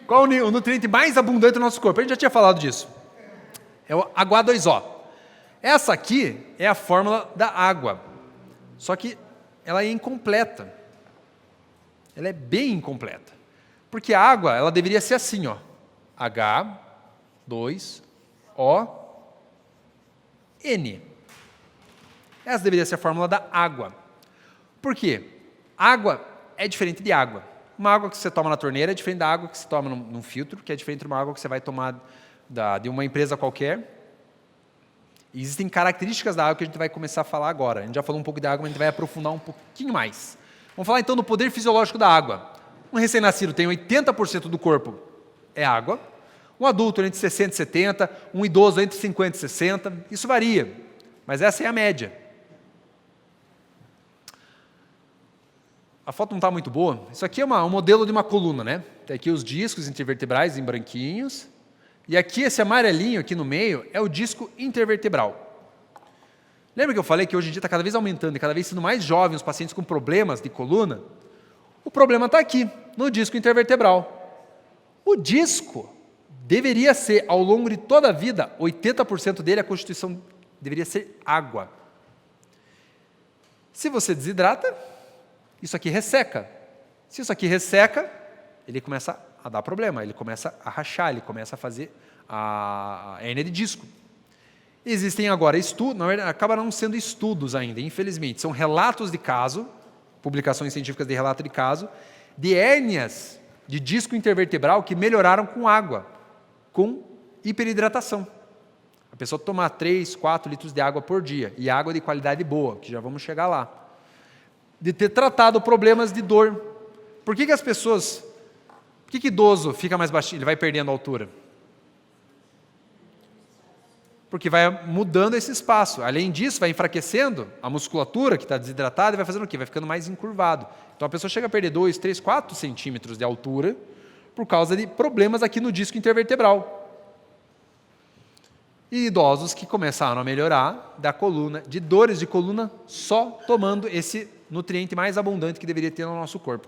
Qual o nutriente mais abundante do nosso corpo? A gente já tinha falado disso. É o H2O. Essa aqui é a fórmula da água. Só que ela é incompleta. Ela é bem incompleta. Porque a água, ela deveria ser assim, ó. H2O-N. Essa deveria ser a fórmula da água. Por quê? Água é diferente de água. Uma água que você toma na torneira é diferente da água que você toma num filtro, que é diferente de uma água que você vai tomar de uma empresa qualquer. E existem características da água que a gente vai começar a falar agora. A gente já falou um pouco da água, mas a gente vai aprofundar um pouquinho mais. Vamos falar então do poder fisiológico da água. Um recém-nascido tem 80% do corpo é água. Um adulto entre 60 e 70, um idoso entre 50 e 60. Isso varia, mas essa é a média. A foto não está muito boa. Isso aqui é um modelo de uma coluna, né? Tem aqui os discos intervertebrais em branquinhos. E aqui, esse amarelinho aqui no meio, é o disco intervertebral. Lembra que eu falei que hoje em dia está cada vez aumentando e cada vez sendo mais jovens os pacientes com problemas de coluna? O problema está aqui, no disco intervertebral. O disco deveria ser, ao longo de toda a vida, 80% dele, a constituição deveria ser água. Se você desidrata, isso aqui resseca. Se isso aqui resseca, ele começa a dar problema, ele começa a rachar, ele começa a fazer a hérnia de disco. Existem agora estudos, na verdade, acaba não sendo estudos ainda, infelizmente, são relatos de caso, publicações científicas de relato de caso, de hérnias de disco intervertebral que melhoraram com água, com hiperidratação. A pessoa tomar 3, 4 litros de água por dia, e água de qualidade boa, que já vamos chegar lá. De ter tratado problemas de dor. Por que as pessoas... Por que idoso fica mais baixinho, ele vai perdendo altura? Porque vai mudando esse espaço. Além disso, vai enfraquecendo a musculatura que está desidratada e vai fazendo o quê? Vai ficando mais encurvado. Então a pessoa chega a perder 2, 3, 4 centímetros de altura por causa de problemas aqui no disco intervertebral. E idosos que começaram a melhorar da coluna, de dores de coluna, só tomando esse nutriente mais abundante que deveria ter no nosso corpo.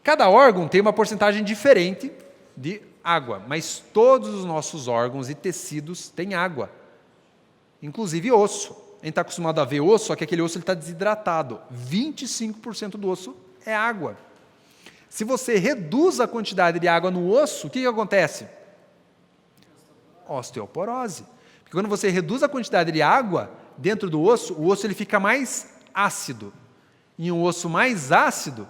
Cada órgão tem uma porcentagem diferente de água, mas todos os nossos órgãos e tecidos têm água, inclusive osso. A gente está acostumado a ver osso, só que aquele osso está desidratado. 25% do osso é água. Se você reduz a quantidade de água no osso, o que acontece? Osteoporose. Porque quando você reduz a quantidade de água dentro do osso, o osso ele fica mais ácido. E um osso mais ácido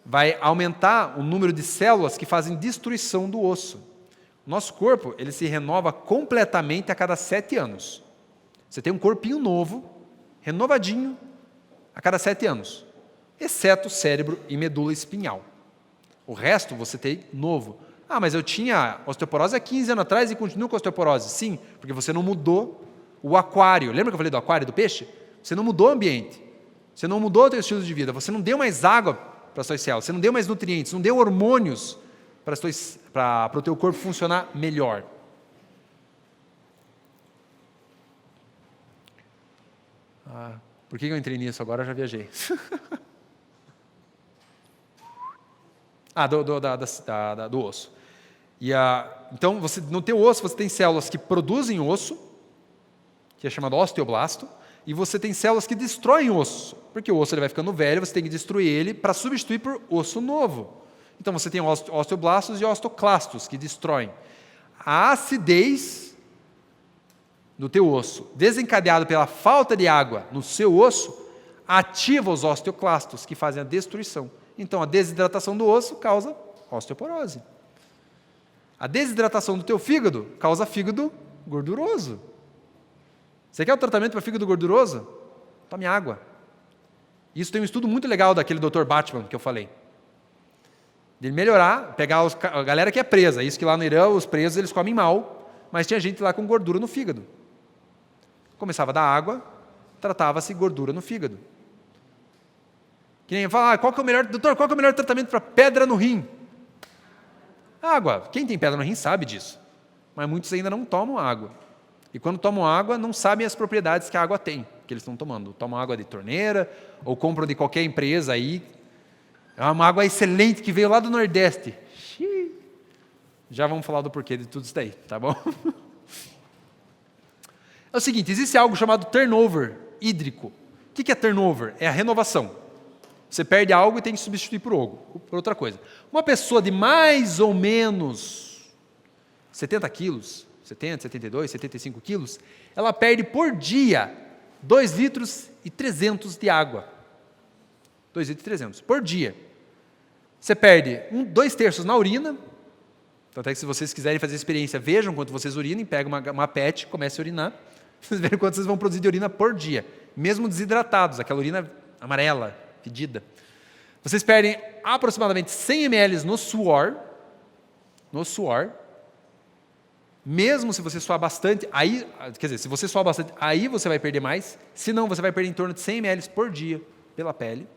vai aumentar o número de células que fazem destruição do osso. O nosso corpo ele se renova completamente a cada 7 anos. Você tem um corpinho novo, renovadinho, a cada 7 anos, exceto cérebro e medula espinhal. O resto você tem novo. Ah, mas eu tinha osteoporose há 15 anos atrás e continuo com osteoporose. Sim, porque você não mudou o aquário. Lembra que eu falei do aquário, do peixe? Você não mudou o ambiente. Você não mudou o seu estilo de vida. Você não deu mais água para as suas células. Você não deu mais nutrientes, não deu hormônios para o teu corpo funcionar melhor. Por que eu entrei nisso agora? Eu já viajei. Do osso. Então, no teu osso, você tem células que produzem osso, que é chamado osteoblasto, e você tem células que destroem osso, porque o osso ele vai ficando velho, você tem que destruir ele para substituir por osso novo. Então, você tem osteoblastos e osteoclastos, que destroem. A acidez do teu osso, desencadeado pela falta de água no seu osso, ativa os osteoclastos, que fazem a destruição. Então, a desidratação do osso causa osteoporose. A desidratação do teu fígado causa fígado gorduroso. Você quer o tratamento para fígado gorduroso? Tome água. Isso tem um estudo muito legal daquele Dr. Batman que eu falei. De melhorar, pegar a galera que é presa. Isso que lá no Irã, os presos, eles comem mal, mas tinha gente lá com gordura no fígado. Começava a dar água, tratava-se gordura no fígado. Que nem fala, doutor, qual que é o melhor tratamento para pedra no rim? Água. Quem tem pedra no rim sabe disso. Mas muitos ainda não tomam água. E quando tomam água, não sabem as propriedades que a água tem, que eles estão tomando. Tomam água de torneira, ou compram de qualquer empresa aí, É uma água excelente que veio lá do Nordeste. Já vamos falar do porquê de tudo isso daí, tá bom? É o seguinte, existe algo chamado turnover hídrico. O que é turnover? É a renovação. Você perde algo e tem que substituir por outra coisa. Uma pessoa de mais ou menos 70 quilos, 70, 72, 75 quilos, ela perde por dia 2 litros e 300 de água. 2 litros e 300 por dia. Você perde 2/3 na urina. Então, até que se vocês quiserem fazer a experiência, vejam quanto vocês urinam, pegam uma PET, comecem a urinar. Vocês verem quanto vocês vão produzir de urina por dia. Mesmo desidratados, aquela urina amarela, fedida. Vocês perdem aproximadamente 100 ml no suor. Mesmo se você suar bastante, aí, quer dizer, se você suar bastante, aí você vai perder mais. Se não, você vai perder em torno de 100 ml por dia pela pele.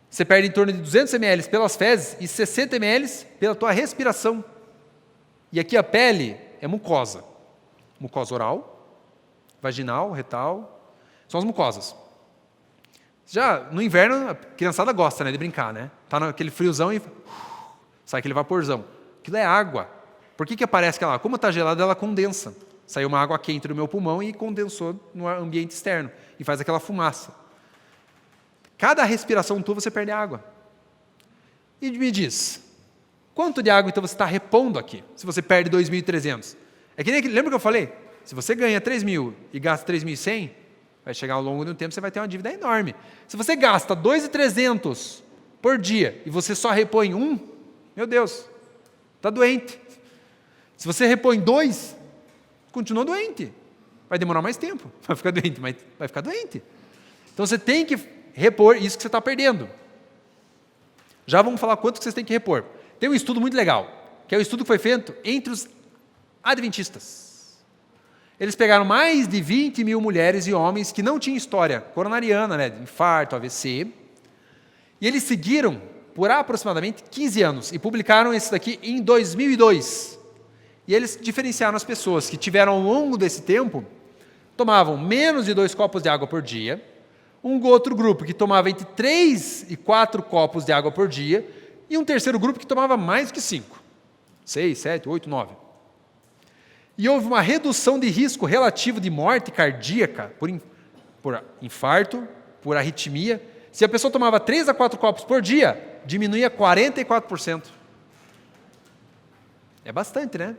Você perde em torno de 200 ml pelas fezes e 60 ml pela tua respiração. E aqui a pele é mucosa. Mucosa oral, vaginal, retal, são as mucosas. Já no inverno, a criançada gosta, né, de brincar, né? Tá naquele friozão e sai aquele vaporzão. Aquilo é água. Por que aparece aquela água? Como está gelada, ela condensa. Saiu uma água quente do meu pulmão e condensou no ambiente externo. E faz aquela fumaça. Cada respiração tua, você perde água. E me diz, quanto de água então você está repondo aqui? Se você perde 2.300. É que nem, lembra que eu falei? Se você ganha 3.000 e gasta 3.100, vai chegar ao longo de um tempo, você vai ter uma dívida enorme. Se você gasta 2.300 por dia e você só repõe 1, meu Deus, está doente. Se você repõe 2, continua doente. Vai demorar mais tempo, vai ficar doente, mas vai ficar doente. Então você tem que repor isso que você está perdendo. Já vamos falar quanto que vocês têm que repor. Tem um estudo muito legal, que é o estudo que foi feito entre os adventistas. Eles pegaram mais de 20 mil mulheres e homens que não tinham história coronariana, né, de infarto, AVC, e eles seguiram por aproximadamente 15 anos e publicaram isso daqui em 2002. E eles diferenciaram as pessoas que tiveram ao longo desse tempo, tomavam menos de 2 copos de água por dia, um outro grupo que tomava entre 3 e 4 copos de água por dia, e um terceiro grupo que tomava mais do que 5, 6, 7, 8, 9. E houve uma redução de risco relativo de morte cardíaca por infarto, por arritmia. Se a pessoa tomava 3 a 4 copos por dia, diminuía 44%. É bastante, né?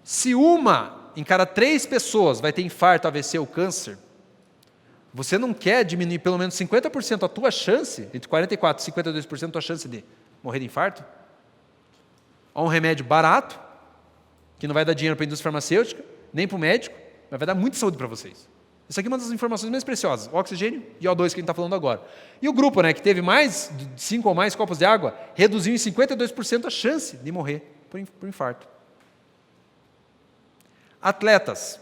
Se uma em cada 3 pessoas vai ter infarto, AVC ou câncer, você não quer diminuir pelo menos 50% a tua chance, entre 44% e 52% a tua chance de morrer de infarto? Há um remédio barato, que não vai dar dinheiro para a indústria farmacêutica, nem para o médico, mas vai dar muita saúde para vocês. Isso aqui é uma das informações mais preciosas, oxigênio e O2 que a gente está falando agora. E o grupo, né, que teve mais de 5 ou mais copos de água, reduziu em 52% a chance de morrer por infarto. Atletas.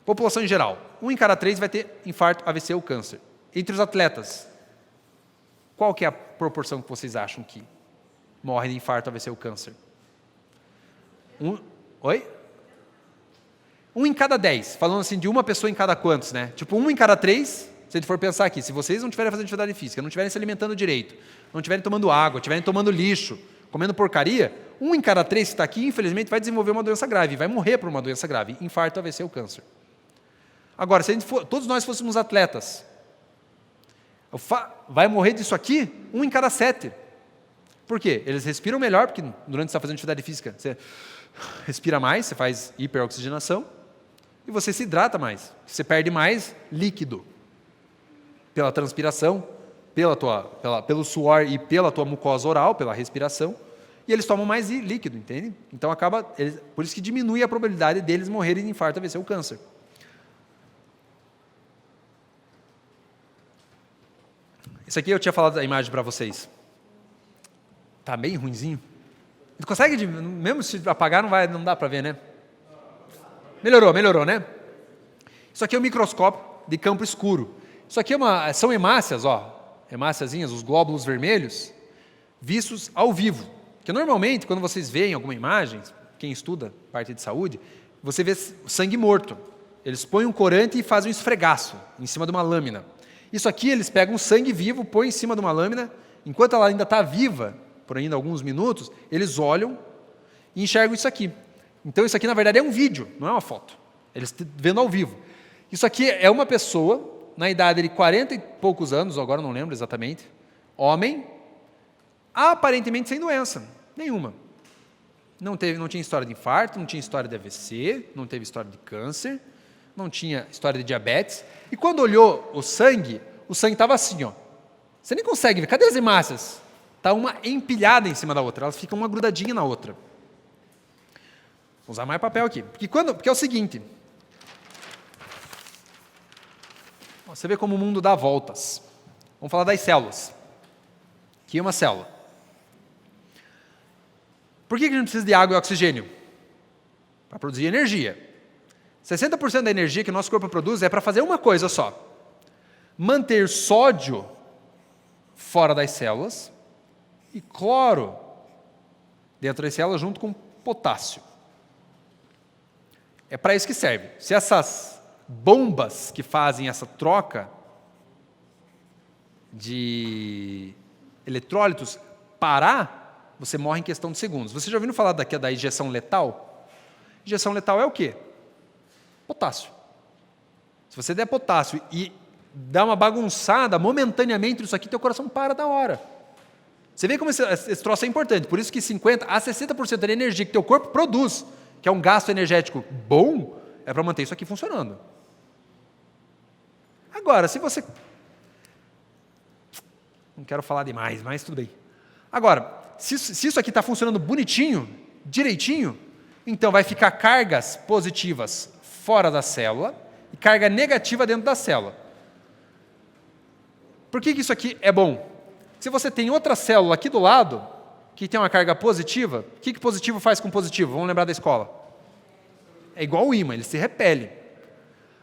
População em geral. 1 em cada 3 vai ter infarto, AVC ou câncer. Entre os atletas, qual que é a proporção que vocês acham que morre de infarto, AVC ou câncer? 1 em cada 10, falando assim de uma pessoa em cada quantos, né? Tipo 1 em cada 3, se a gente for pensar aqui, se vocês não estiverem fazendo atividade física, não estiverem se alimentando direito, não estiverem tomando água, estiverem tomando lixo, comendo porcaria, 1 em cada 3 que está aqui, infelizmente, vai desenvolver uma doença grave, vai morrer por uma doença grave, infarto, AVC ou câncer. Agora, se todos nós fôssemos atletas, vai morrer disso aqui 1 em cada 7. Por quê? Eles respiram melhor, porque durante que você está fazendo atividade física, você respira mais, você faz hiperoxigenação, e você se hidrata mais. Você perde mais líquido pela transpiração, pelo suor e pela tua mucosa oral, pela respiração, e eles tomam mais líquido, entende? Então por isso que diminui a probabilidade deles morrerem de infarto, AVC ou câncer. Isso aqui eu tinha falado da imagem para vocês. Está bem ruinzinho. Consegue, mesmo se apagar, não dá para ver, né? Melhorou, né? Isso aqui é um microscópio de campo escuro. Isso aqui são hemácias, hemáciazinhas, os glóbulos vermelhos, vistos ao vivo. Porque normalmente, quando vocês veem alguma imagem, quem estuda parte de saúde, você vê sangue morto. Eles põem um corante e fazem um esfregaço em cima de uma lâmina. Isso aqui eles pegam sangue vivo, põem em cima de uma lâmina, enquanto ela ainda está viva, por ainda alguns minutos, eles olham e enxergam isso aqui. Então isso aqui na verdade é um vídeo, não é uma foto. Eles vendo ao vivo. Isso aqui é uma pessoa, na idade de 40 e poucos anos, agora não lembro exatamente, homem, aparentemente sem doença nenhuma. Não tinha história de infarto, não tinha história de AVC, não teve história de câncer, não tinha história de diabetes. E quando olhou o sangue estava assim, ó. Você nem consegue ver. Cadê as hemácias? Está uma empilhada em cima da outra. Elas ficam uma grudadinha na outra. Vou usar mais papel aqui. Porque é o seguinte. Você vê como o mundo dá voltas. Vamos falar das células. Aqui é uma célula. Por que a gente precisa de água e oxigênio? Para produzir energia. 60% da energia que o nosso corpo produz é para fazer uma coisa só. Manter sódio fora das células e cloro dentro das células junto com potássio. É para isso que serve. Se essas bombas que fazem essa troca de eletrólitos parar, você morre em questão de segundos. Você já ouviu falar da injeção letal? Injeção letal é o quê? Potássio. Se você der potássio e dá uma bagunçada momentaneamente isso aqui, teu coração para da hora. Você vê como esse troço é importante. Por isso que 50% a 60% da energia que teu corpo produz, que é um gasto energético bom, é para manter isso aqui funcionando. Agora, se você... Não quero falar demais, mas tudo bem. Agora, se isso aqui está funcionando bonitinho, direitinho, então vai ficar cargas positivas fora da célula e carga negativa dentro da célula. Por que isso aqui é bom? Se você tem outra célula aqui do lado, que tem uma carga positiva, o que positivo faz com positivo? Vamos lembrar da escola. É igual o ímã, ele se repele.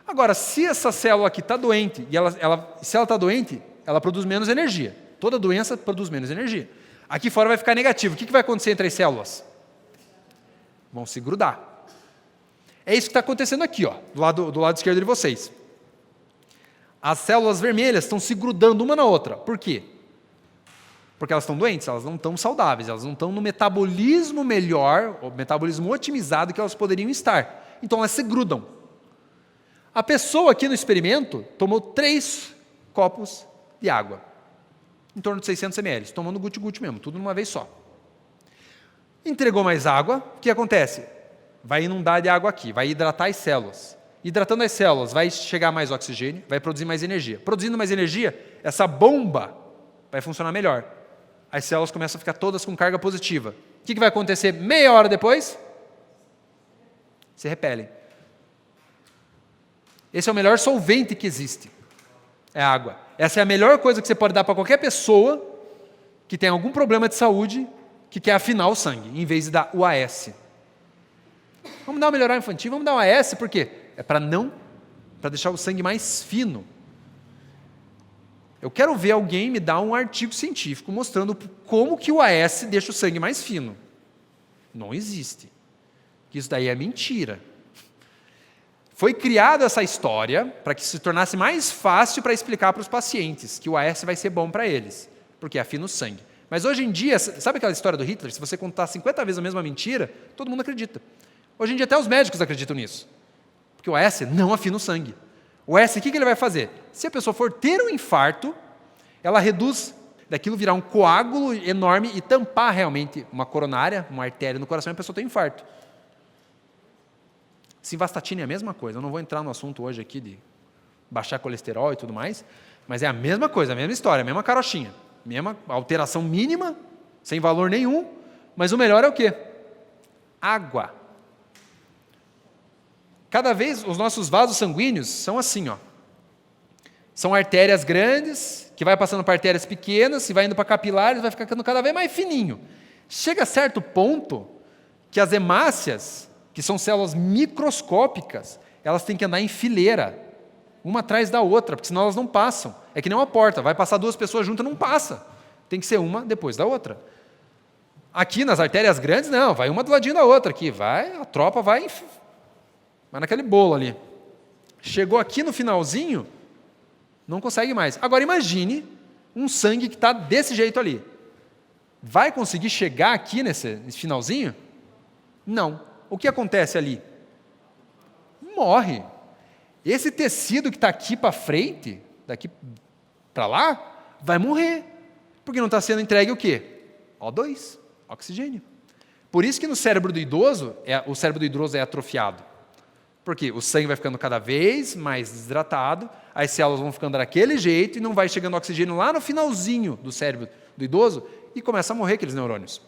Agora, se essa célula aqui está doente, e se ela está doente, ela produz menos energia. Toda doença produz menos energia. Aqui fora vai ficar negativo. O que vai acontecer entre as células? Vão se grudar. É isso que está acontecendo aqui, ó, do lado esquerdo de vocês. As células vermelhas estão se grudando uma na outra. Por quê? Porque elas estão doentes, elas não estão saudáveis, elas não estão no metabolismo melhor, ou metabolismo otimizado que elas poderiam estar. Então elas se grudam. A pessoa aqui no experimento tomou 3 copos de água, em torno de 600 ml, tomando guti-guti mesmo, tudo numa vez só. Entregou mais água, o que acontece? Vai inundar de água aqui, vai hidratar as células. Hidratando as células, vai chegar mais oxigênio, vai produzir mais energia. Produzindo mais energia, essa bomba vai funcionar melhor. As células começam a ficar todas com carga positiva. O que vai acontecer meia hora depois? Se repelem. Esse é o melhor solvente que existe. É a água. Essa é a melhor coisa que você pode dar para qualquer pessoa que tem algum problema de saúde, que quer afinar o sangue, em vez de dar o AS. Vamos dar uma melhorar infantil, vamos dar um AS, por quê? É para deixar o sangue mais fino. Eu quero ver alguém me dar um artigo científico mostrando como que o AS deixa o sangue mais fino. Não existe. Isso daí é mentira. Foi criada essa história para que se tornasse mais fácil para explicar para os pacientes que o AS vai ser bom para eles, porque afina o sangue. Mas hoje em dia, sabe aquela história do Hitler? Se você contar 50 vezes a mesma mentira, todo mundo acredita. Hoje em dia até os médicos acreditam nisso. Porque o AS não afina o sangue. O AS, o que ele vai fazer? Se a pessoa for ter um infarto, ela reduz daquilo virar um coágulo enorme e tampar realmente uma coronária, uma artéria no coração e a pessoa tem infarto. Simvastatina é a mesma coisa. Eu não vou entrar no assunto hoje aqui de baixar colesterol e tudo mais, mas é a mesma coisa, a mesma história, a mesma carochinha. Mesma alteração mínima, sem valor nenhum, mas o melhor é o quê? Água. Cada vez os nossos vasos sanguíneos são assim, ó. São artérias grandes, que vai passando para artérias pequenas, e vai indo para capilares, vai ficando cada vez mais fininho. Chega a certo ponto que as hemácias, que são células microscópicas, elas têm que andar em fileira, uma atrás da outra, porque senão elas não passam. É que nem uma porta, vai passar 2 pessoas juntas, não passa. Tem que ser uma depois da outra. Aqui nas artérias grandes, não, vai uma do ladinho da outra, aqui, a tropa vai naquele bolo ali. Chegou aqui no finalzinho, Não consegue mais. Agora imagine um sangue que está desse jeito ali. Vai conseguir chegar aqui nesse finalzinho? Não. O que acontece ali? Morre. Esse tecido que está aqui para frente, daqui para lá, vai morrer. Porque não está sendo entregue o quê? O2, oxigênio. Por isso que no cérebro do idoso, o cérebro do idoso é atrofiado. Porque o sangue vai ficando cada vez mais desidratado, as células vão ficando daquele jeito e não vai chegando oxigênio lá no finalzinho do cérebro do idoso e começa a morrer aqueles neurônios.